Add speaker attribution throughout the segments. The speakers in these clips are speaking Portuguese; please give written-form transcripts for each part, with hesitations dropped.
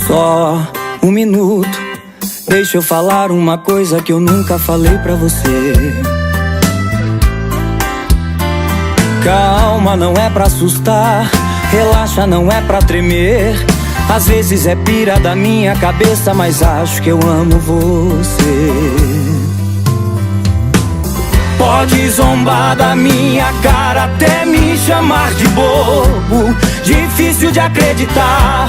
Speaker 1: Só um minuto, deixa eu falar uma coisa que eu nunca falei pra você. Calma, não é pra assustar, relaxa, não é pra tremer. Às vezes é pira da minha cabeça, mas acho que eu amo você. Pode zombar da minha cara, até me chamar de bobo. Difícil de acreditar,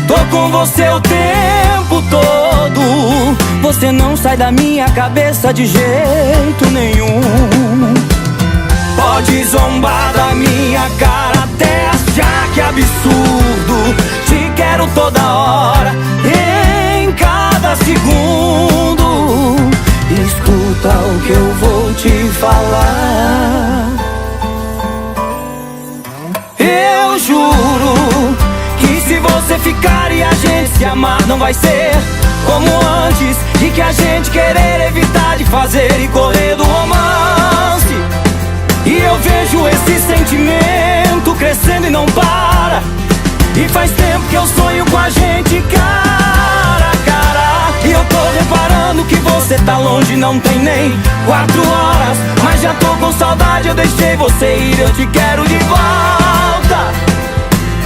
Speaker 1: tô com você o tempo todo. Você não sai da minha cabeça de jeito nenhum. Pode zombar da minha cara, até achar que é absurdo. Te quero toda hora, em cada segundo. Escuta o que eu vou te falar. Eu juro que se você ficar e a gente se amar, não vai ser como antes, de que a gente querer evitar de fazer e correr do romance. E eu vejo esse sentimento crescendo e não para. E faz tempo que eu sonho com a gente cara a cara. E eu tô reparando que você tá longe, não tem nem 4 horas. Mas já tô com saudade, eu deixei você ir, eu te quero de volta.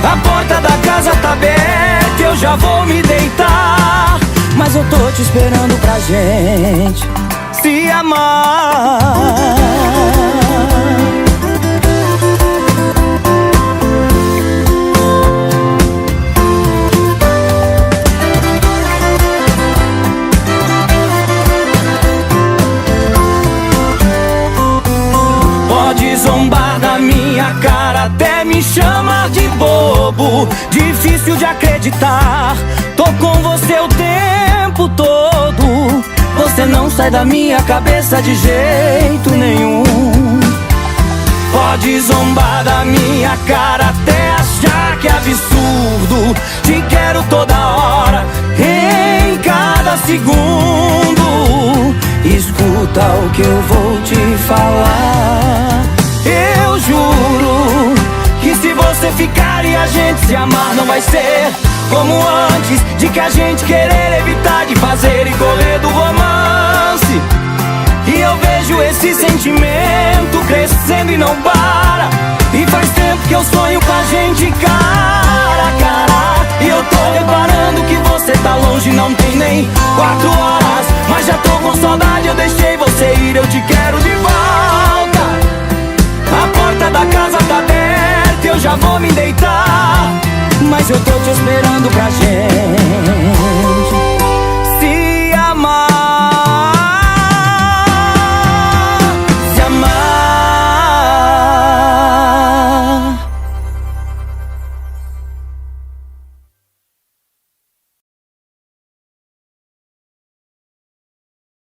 Speaker 1: A porta da casa tá aberta, eu já vou me deitar. Mas eu tô te esperando pra gente se amar. Pode zombar da minha cara, até me chamar de bobo. Difícil de acreditar, tô com você o tempo todo. Você não sai da minha cabeça de jeito nenhum. Pode zombar da minha cara, até achar que é absurdo. Te quero toda hora, em cada segundo. Escuta o que eu vou te falar. Eu juro que se você ficar e a gente se amar, não vai ser como antes, de que a gente querer evitar de fazer e correr do romance. E eu vejo esse sentimento crescendo e não para. E faz tempo que eu sonho com a gente cara a cara. E eu tô reparando que você tá longe, não tem nem 4 horas. Mas já tô com saudade, eu deixei você ir, eu te quero de volta. A porta da casa tá aberta, eu já vou me deitar. Mas eu tô te esperando pra gente